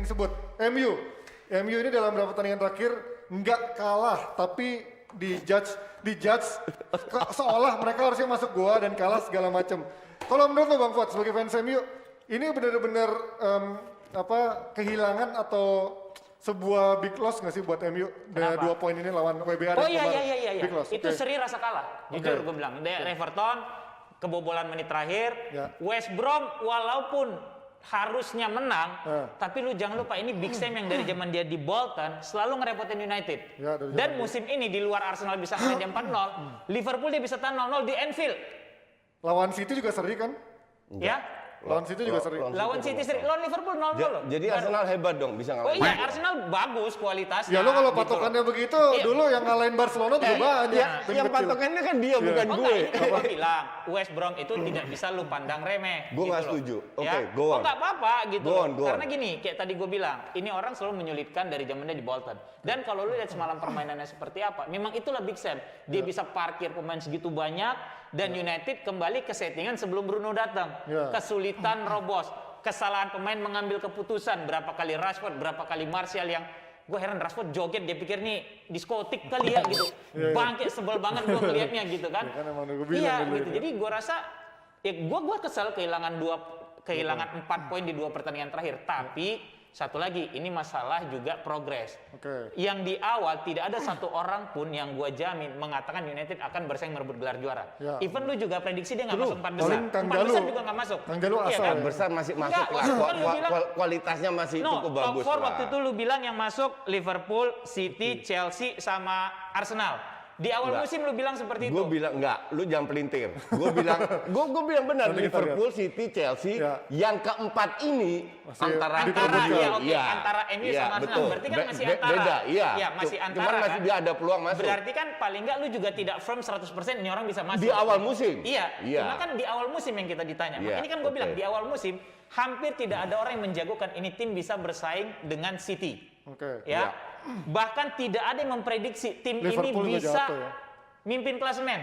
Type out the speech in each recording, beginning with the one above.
sebut. MU ini dalam beberapa pertandingan terakhir nggak kalah, tapi di judge seolah mereka harusnya masuk gua dan kalah segala macam. Kalau menurut lo Bang Fuad sebagai fans MU, ini benar-benar kehilangan atau sebuah big loss nggak sih buat MU dari 2 poin ini lawan WBA dan iya. big loss. Itu seri rasa kalah. Jujur gue bilang, Everton kebobolan menit terakhir, West Brom walaupun harusnya menang, tapi lu jangan lupa ini Big Sam yang dari zaman dia di Bolton selalu ngerepotin United. Dan musim ini di luar Arsenal bisa main jam 4-0, Liverpool dia bisa tahan 0-0 di Anfield. Lawan City juga seri kan? Ya. Lawan City juga seri. Lawan City seri, lawan Liverpool 0-0 loh. Jadi Arsenal hebat dong bisa ngalahin. Oh iya, Arsenal bagus kualitasnya. Ya lo kalau patokannya begitu, dulu yang ngalahin Barcelona juga banyak. Yang patokannya kan dia bukan gue. Ini gue bilang, West Brom itu tidak bisa lu pandang remeh. Gue nggak setuju. Oke, go on. Nggak apa-apa gitu. Go on. Karena gini, kayak tadi gue bilang, ini orang selalu menyulitkan dari zamannya di Bolton. Dan kalau lu lihat semalam permainannya seperti apa, memang itulah Big Sam. Dia bisa parkir pemain segitu banyak, dan United kembali ke settingan sebelum Bruno datang. Kesulitan robos, kesalahan pemain mengambil keputusan, berapa kali Rashford, berapa kali Martial yang gue heran Rashford joget dia pikir nih diskotik kali ya gitu. Bangke sebel banget gue ngeliatnya gitu kan. Iya gitu. Jadi gue rasa ya gue kesel kehilangan 4 poin di 2 pertandingan terakhir, tapi satu lagi, ini masalah juga progres. Yang di awal tidak ada satu orang pun yang gue jamin mengatakan United akan bersaing merebut gelar juara. Even lu juga prediksi dia nggak masuk 4 besar. 4 besar juga nggak masuk. Kang Jalu asal. Kan? Besar masih masuk lah. Kualitasnya masih cukup bagus top 4 lah. waktu itu lu bilang yang masuk Liverpool, City, Chelsea, sama Arsenal. Di awal musim lu bilang seperti itu. Gue bilang enggak, lu jangan pelintir. Gue bilang benar Liverpool, City, Chelsea, yang keempat ini antara MU sama Arsenal. Berarti kan masih antara. Beda, iya. Ya, masih antara. Cuman masih dia ada peluang masuk. Berarti kan paling enggak lu juga tidak firm 100% ini orang bisa masuk. Di awal musim. Iya. Cuma kan di awal musim yang kita ditanya. Ini kan gue bilang di awal musim hampir tidak ada orang yang menjagokan ini tim bisa bersaing dengan City. Bahkan tidak ada yang memprediksi tim Liverpool ini bisa mimpin klasemen.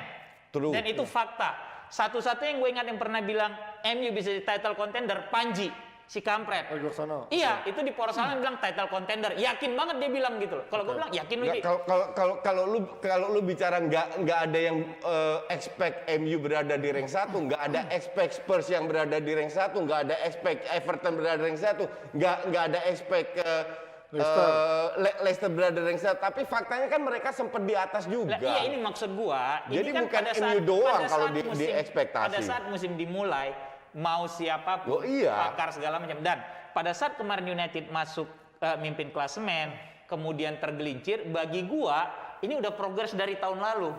Dan itu fakta. Satu-satunya yang gue ingat yang pernah bilang MU bisa di title contender, Panji, si kampret. Iya, itu di Porsalan bilang title contender. Yakin banget dia bilang gitu loh. Kalau gue bilang yakin lu. Kalau lu bicara nggak ada yang expect MU berada di rank 1, nggak ada expect Spurs yang berada di rank 1, nggak ada expect Everton berada di rank 1, nggak ada expect Leicester berada di rank 1, tapi faktanya kan mereka sempat di atas juga. Iya, ini maksud gua. Jadi ini kan bukan MU doang kalau di ekspektasi. Pada saat musim dimulai, mau siapapun, pakar segala macam. Dan pada saat kemarin United masuk mimpin klasemen, kemudian tergelincir, bagi gua ini udah progres dari tahun lalu.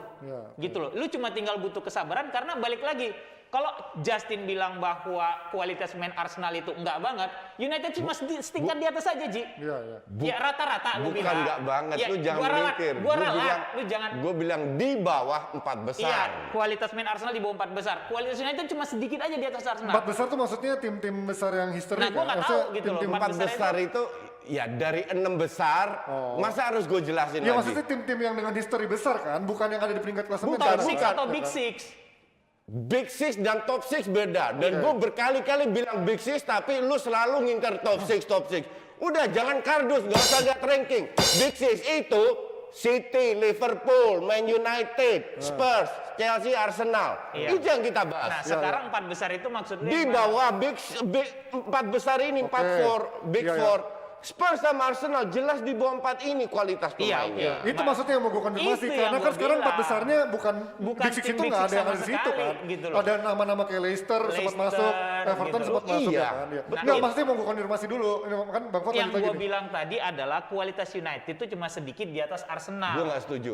Gitu loh. Lu cuma tinggal butuh kesabaran karena balik lagi. Kalau Justin bilang bahwa kualitas main Arsenal itu enggak banget, United cuma setingkat di atas aja, Ji. Ya rata-rata gue bilang. Bukan enggak banget, lu jangan mikir. Gue bilang di bawah 4 besar. Iya, kualitas main Arsenal di bawah 4 besar. Kualitas United cuma sedikit aja di atas Arsenal. 4 besar tuh maksudnya tim-tim besar yang historik. Nah, gue nggak tahu gitu loh. 4 besar itu ya dari 6 besar, masa harus gue jelasin lagi? Ya maksudnya tim-tim yang dengan histori besar kan, bukan yang ada di peringkat klasemen. Top 6 atau Big 6. Big Six dan Top 6 beda. Dan gue berkali-kali bilang Big Six, tapi lu selalu ngincar Top 6. Udah, jangan kardus, gak usah lihat ranking. Big Six itu City, Liverpool, Man United, Spurs, Chelsea, Arsenal. Itu yang kita bahas. Nah, sekarang 4 besar itu maksudnya di bawah Big 4 besar ini, 4 Big Four. Spurs sama Arsenal jelas di bawah 4 ini kualitas pemainnya. Itu maksudnya yang mau gue konfirmasi karena kan sekarang 4 besarnya bukan Big Six itu nggak ada yang ada di situ kan. Gitu ada nama-nama kayak Leicester sempat masuk, Everton sempat masuk kan. Nggak, maksudnya mau gue konfirmasi dulu. Kan Bang Fuad yang gue bilang tadi adalah kualitas United itu cuma sedikit di atas Arsenal. Gue nggak setuju.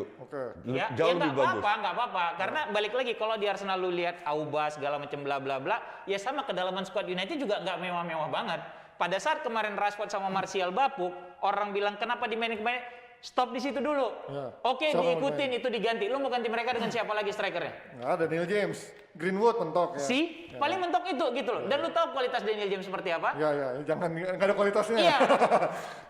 Jauh lebih bagus. Nggak apa-apa. Karena balik lagi kalau di Arsenal lu lihat Auba segala macam bla bla bla, ya sama kedalaman squad United juga nggak mewah-mewah banget. Pada saat kemarin Rashford sama Martial bapuk, orang bilang kenapa dimainin kemarin? Stop di situ dulu. Oke, diikutin itu diganti. Lu mau ganti mereka dengan siapa lagi strikernya? Nggak ada, Neil James. Greenwood mentok ya. Paling mentok itu gitu loh. Dan lu tahu kualitas Daniel James seperti apa? Ya, jangan nggak ada kualitasnya. Iya,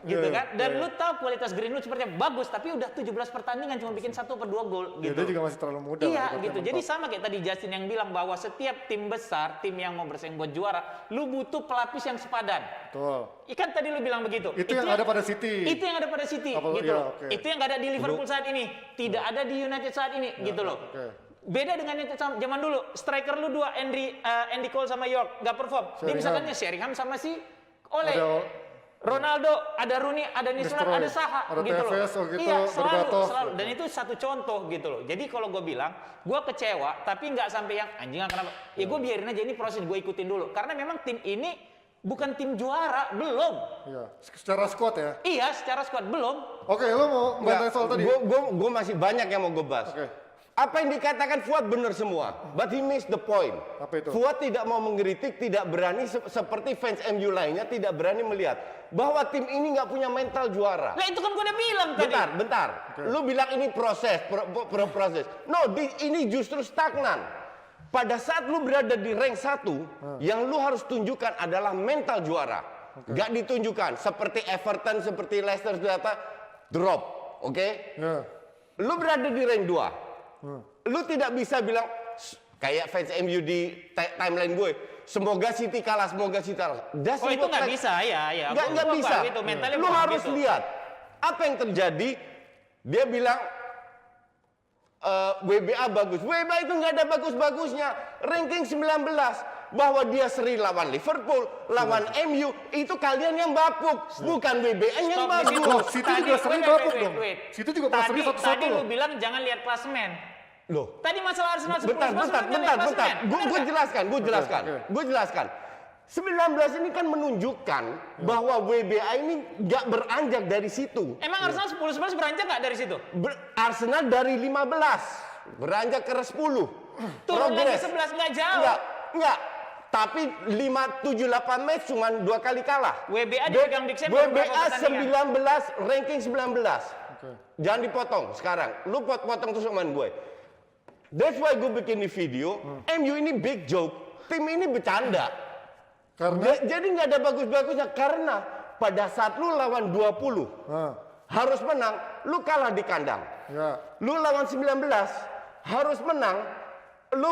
gitu Iya, kan. Dan iya. lu tahu kualitas Greenwood seperti apa? Bagus, tapi udah 17 pertandingan cuma bikin 1 per 2 gol Ya, gitu. dia juga masih terlalu muda. Iya lah, gitu. mentok. Jadi sama kayak tadi Justin yang bilang bahwa setiap tim besar, tim yang mau bersaing buat juara, lu butuh pelapis yang sepadan. Betul. Ikan tadi lu bilang begitu. Itu yang ada pada City. Itu yang ada pada City Apa- gitu iya, loh. oke. Itu yang nggak ada di Liverpool saat ini. Tidak ada di United saat ini gitu loh. oke. Beda dengan United zaman dulu. Striker lu dua, Andy Cole sama York nggak perform. Dia Sheringham. misalkan Sheringham sama si Ole. Ada Ronaldo, ada Rooney, ada Nisrat, Destroy. ada Saha Ada gitu Tevez, loh. oh gitu, Iya, Berbatov. selalu. Dan itu satu contoh gitu loh. Jadi kalau gue bilang, gue kecewa, tapi nggak sampai yang anjing kenapa. Ya gue biarin aja ini proses, gue ikutin dulu. Karena memang tim ini bukan tim juara, belum. Iya, secara squad ya. Iya, secara squad belum. Oke, lo mau bantai soal tadi? Gue masih banyak yang mau gue bahas. Oke. Apa yang dikatakan Fuad benar semua, but he missed the point. Apa itu? Fuad tidak mau mengkritik, tidak berani seperti fans MU lainnya tidak berani melihat bahwa tim ini nggak punya mental juara. Nah itu kan gue udah bilang tadi. Bentar. Lu bilang ini proses, proses. No, ini justru stagnan. Pada saat lu berada di rank 1, yang lu harus tunjukkan adalah mental juara. Gak ditunjukkan seperti Everton, seperti Leicester ternyata drop, oke? Ya. Lu berada di rank 2. Lu tidak bisa bilang kayak fans MU di timeline gue, semoga City kalah, semoga City kalah. Oh itu nggak bisa, ya. Nggak Gua bisa. paham itu, mentalnya Lu bukan harus gitu. lihat apa yang terjadi. Dia bilang WBA bagus. WBA itu nggak ada bagus-bagusnya. Ranking 19. Bahwa dia seri lawan Liverpool, lawan MU, itu kalian yang bapuk, bukan WBA yang Stop di situ. bagus. Situ Tadi- juga sering wait, babuk wait, dong. wait. Situ juga pernah seri satu-satu Tadi loh. lu bilang jangan lihat klasemen. Loh, Tadi masalah Arsenal 10 bentar. Gue jelaskan. Oke. Gue jelaskan. 19 ini kan menunjukkan bahwa WBA ini nggak beranjak dari situ. Emang Arsenal 10-11 beranjak nggak dari situ? Arsenal dari 15 beranjak ke 10. Turun lagi Progres. 11 nggak jauh. Enggak. Tapi 5, 7, 8 match cuma 2 kali kalah. WBA dipegang Big Sam baru berapa WBA pertandingan? 19, ranking 19. Oke. Jangan dipotong sekarang. Lu potong terus omongan gue. That's why gue bikin di video. MU ini big joke. Tim ini bercanda. Karena Jadi nggak ada bagus-bagusnya. Karena pada saat lu lawan 20, harus menang, lu kalah di kandang. ya, Lu lawan 19, harus menang, lu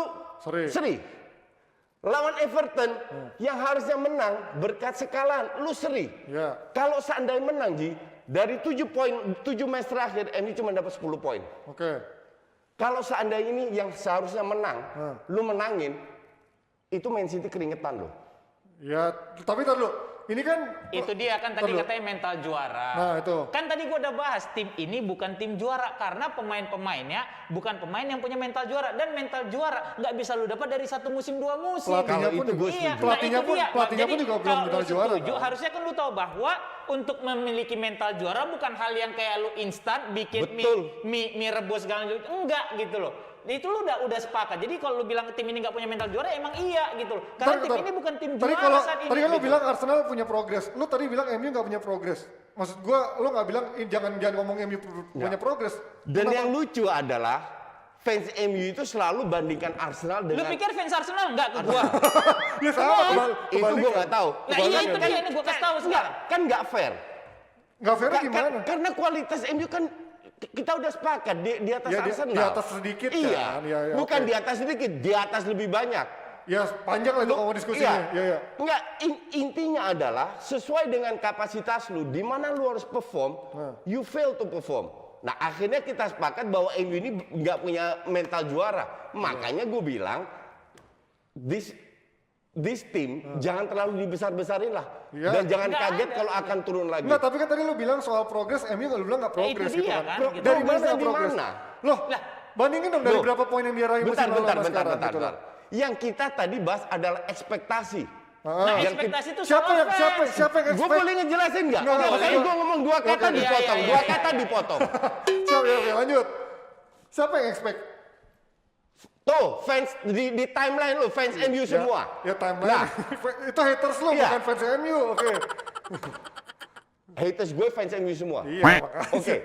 seri. Lawan Everton, yang harusnya menang berkat sekalahan, lu seri. ya. Kalau seandainya menang, Ji, dari 7 match terakhir, MU cuma dapat 10 poin. Oke. Kalau seandainya ini yang seharusnya menang, lu menangin, itu Man City keringetan loh. Ya, tapi tar dulu. Ini kan Itu dia kan tadi Tunggu. katanya mental juara. Nah, itu. Kan tadi gua udah bahas tim ini bukan tim juara karena pemain-pemainnya bukan pemain yang punya mental juara dan mental juara nggak bisa lu dapat dari 1 musim 2 musim. Pelatihnya Kalau pun itu juga- gue Iya, setuju. Pelatihnya itu pun- dia. pelatihnya pun Jadi, juga belum kalau mental lu juara, setuju, kan? harusnya kan lu tahu bahwa untuk memiliki mental juara bukan hal yang kayak lu instan bikin Betul. mie rebus segala macam. Enggak gitu loh. Itu lu udah sepakat. Jadi kalau lu bilang tim ini nggak punya mental juara emang iya gitu loh. Karena tim ini bukan tim tadi juara kalau saat ini. tadi kan lu gitu. bilang Arsenal punya progres. Lu tadi bilang MU nggak punya progres. Maksud gua lu nggak bilang jangan ngomong MU punya progres. Dan Kenapa? yang lucu adalah, fans MU itu selalu bandingkan Arsenal Lu dengan... pikir fans Arsenal enggak ke gua? Ya sama itu gue nggak tahu. Nah iya itu dia ini gua kasih tahu sekarang. Kan nggak fair. Nggak fair Kan- gimana? karena kualitas MU kan kita udah sepakat di atas Ya, Arsenal. di atas sedikit Iya. kan? Ya, ya, Bukan oke. di atas sedikit, di atas lebih banyak. Ya panjang lah itu ngomong diskusinya. Iya. Ya. Enggak, intinya adalah sesuai dengan kapasitas lu, di mana lu harus perform, you fail to perform. Nah akhirnya kita sepakat bahwa MU ini nggak punya mental juara. Makanya gue bilang, this team jangan terlalu dibesar-besarin lah. Iya. Dan jangan Nggak kaget ada. kalau akan turun lagi. Enggak, tapi kan tadi lu bilang soal progres, MU lu bilang nggak progres itu gitu dia kan. kan, gitu. Dari mana Progresnya yang di progres? mana? Loh, Lah. bandingin dong dari Loh. berapa poin yang dia raih musim lalu sama sekarang gitu loh. Yang kita tadi bahas adalah ekspektasi. Nah, Yang ekspektasi itu Siapa soal yang fans. siapa yang Gue expect? boleh ngejelasin nggak? Nggak, Makanya boleh. gue ngomong 2 kata Oke. dipotong, Iya, 2 iya. kata dipotong. Siapa ya, oke lanjut. Siapa yang expect? Tuh, fans di timeline lu, fans MU semua. Ya timeline. Nah, Itu haters lu Iya. bukan fans MU. Oke. haters gue fans MU semua. Iya, makanya. Oke.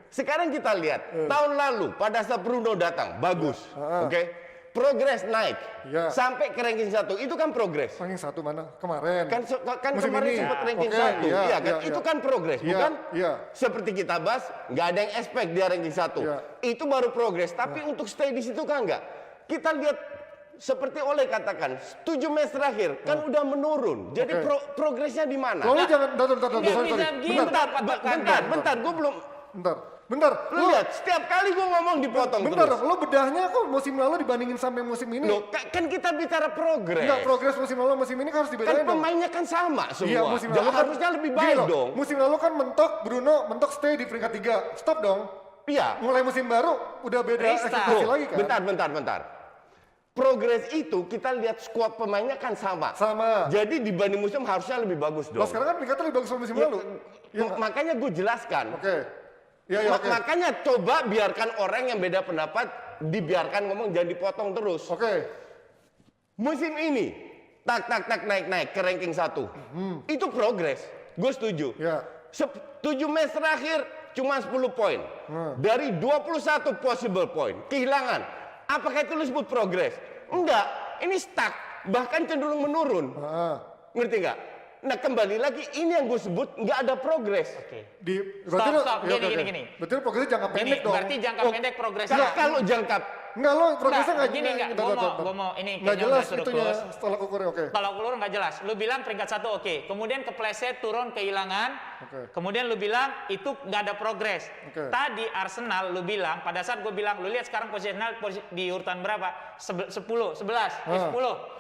Sekarang kita lihat, tahun lalu pada saat Bruno datang, bagus. Oke. progres naik Ya. sampai ke ranking 1. Itu kan progres. Ranking 1 mana? Kemarin. Kan Musim kemarin ini. sempat ranking Oke, 1. iya, Iya kan? iya, Itu iya. kan progres, Iya, bukan? iya. Seperti kita bahas, nggak ada yang expect dia ranking 1. Iya. Itu baru progres. Tapi untuk stay di situ kan nggak. Kita lihat seperti Oleh katakan, 7 match terakhir kan udah menurun. Jadi Oke. progresnya di mana? Lalu jangan, bentar, Nggak sorry. bisa gitu. Bentar, Bentar, gue belum. bentar. Lu lihat, setiap kali gue ngomong dipotong Bentar, terus. lo bedahnya kok musim lalu dibandingin sampai musim ini? Loh, kan kita bicara progres. Enggak, progres musim lalu musim ini kan harus Kan dibedain dong. pemainnya kan sama semua. Iya, musim lalu kan harusnya lebih gini baik loh, dong. Musim lalu kan mentok stay di peringkat 3. Stop dong. Iya. Mulai musim baru udah beda Restart. eksekusi lagi kan? Bentar. Progres itu kita lihat skuad pemainnya kan sama. Sama. Jadi dibanding musim harusnya lebih bagus dong. Loh, sekarang kan peringkatnya lebih bagus dari musim lalu. Iya nggak? Makanya gue jelaskan. Oke. Iya, oke. Makanya coba biarkan orang yang beda pendapat dibiarkan ngomong, jangan dipotong terus. Oke. Musim ini tak naik ke ranking 1. Itu progres. Gue setuju. Ya. 7 match terakhir cuma 10 poin. Dari 21 possible point kehilangan. Apakah itu lu sebut progres? Enggak, ini stuck, bahkan cenderung menurun. Ngerti nggak? Nah kembali lagi, ini yang gue sebut nggak ada progres. Oke. Berarti Stop. Gini. Berarti progresnya jangka Gini, pendek dong. berarti jangka pendek progresnya. Kalau jangka Enggak, lo progresnya Nggak, nggak gini nggak, gua mau ini nggak kayaknya jelas udah suruh itunya close. setelah ukurnya. Oke. Kalau keluar nggak jelas. Lu bilang peringkat 1 oke. Kemudian kepleset turun kehilangan. Oke. Kemudian lu bilang itu nggak ada progres. Oke. Tadi Arsenal lu bilang pada saat gue bilang lu lihat sekarang posisional di urutan berapa? 10, 11, 10.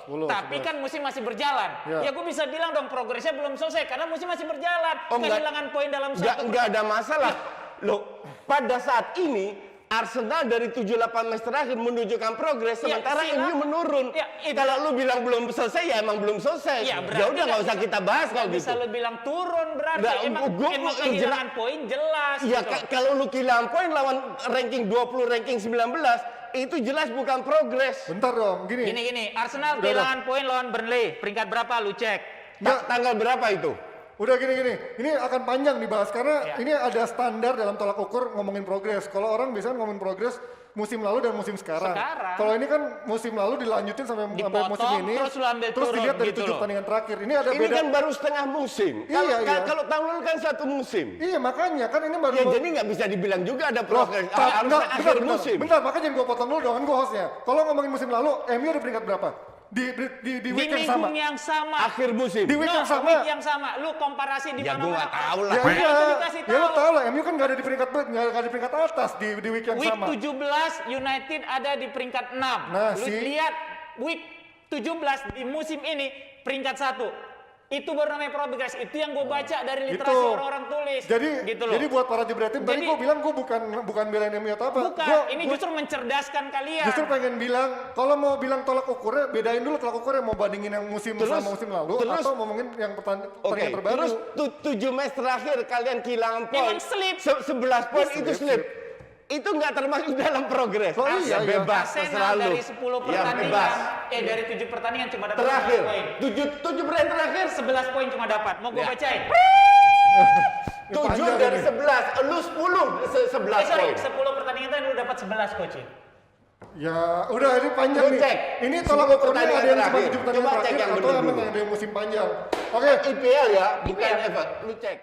10, Tapi 11. kan musim masih berjalan. Ya. Ya gue bisa bilang dong progresnya belum selesai karena musim masih berjalan. Oh, nggak- Kehilangan poin dalam satu. nggak ada masalah. Loh, pada saat ini Arsenal dari 7-8 match terakhir menunjukkan progres, Ya, sementara silakan. MU menurun. Ya, itu- Kalau lu bilang belum selesai, ya emang belum selesai. Ya, Ya udah nggak usah kita bahas kalau bisa gitu. lu bilang turun berarti Nggak, emang gua kehilangan poin jelas. Ya gitu. kalau lu kehilangan poin lawan ranking 20, ranking 19, itu jelas bukan progres. Bentar dong, gini. Gini, Arsenal Udah. kehilangan poin lawan Burnley. Peringkat berapa lu cek? Tanggal berapa itu? Udah gini. Ini akan panjang dibahas karena Ya. ini ada standar dalam tolak ukur ngomongin progres. Kalau orang biasanya ngomongin progres musim lalu dan musim sekarang. Kalau ini kan musim lalu dilanjutin sampai Dipotong, musim ini. terus lu ambil turun, dilihat dari gitu 7 loh. pertandingan terakhir. Ini ada Ini beda. kan baru setengah musim. Iya. Kalau tahun lalu kan 1 musim. Iya, makanya kan ini baru Ya jadi nggak bisa dibilang juga ada Loh, progres. Harusnya enggak, akhir musim. Bentar, makanya jangan gua potong dulu dong, kan gua hostnya. Kalau ngomongin musim lalu, MU ada peringkat berapa? Di Di week yang minggu sama. yang sama. Akhir musim. Di week yang sama. Week yang sama. Lu komparasi di Ya mana-mana. gua nggak tahu lah. Ya Nah, iya, itu dikasih ya lo tahu. tau lah, MU kan nggak ada di peringkat atas di week yang Week sama. 17 United ada di peringkat 6. Nah, Lu si- lihat week 17 di musim ini peringkat 1. Itu baru namanya progres. Itu yang gue baca dari literasi Gitu. orang-orang tulis. Jadi, gitu loh. jadi buat para jebretin, tadi Jadi- gue bilang gue bukan belain MU atau apa. Bukan, ini Gua justru mencerdaskan kalian. justru pengen bilang, kalau mau bilang tolak ukurnya, bedain dulu tolak ukurnya mau bandingin yang musim Terus- sama musim lalu terus- atau ngomongin yang Oke, pertandingan terbaru. terus 7 match terakhir kalian kehilangan poin. Emang slip. 11 poin itu Slip. slip. Itu nggak termasuk dalam progres. Oh, iya, iya. Bebas, terserah Arsenal lu. dari 10 Ya, pertandingan, bebas. dari 7 pertandingan cuma dapat Terakhir, 11 poin. 7 pertandingan terakhir, 11 poin cuma dapat. Mau gue Ya. bacain? 7 panjang dari ini. 11, lu 11 Sorry, poin. 10 pertandingan tadi lu dapat 11 coach. Ya, udah ini panjang Lu nih. cek. Ini tolak 10 ukurnya ada yang pertandingan cuma 7 terakhir. pertandingan Coba cek terakhir yang atau bener emang dulu. ada yang musim panjang. Oke, IPL ya, bukan Eva. Lu cek.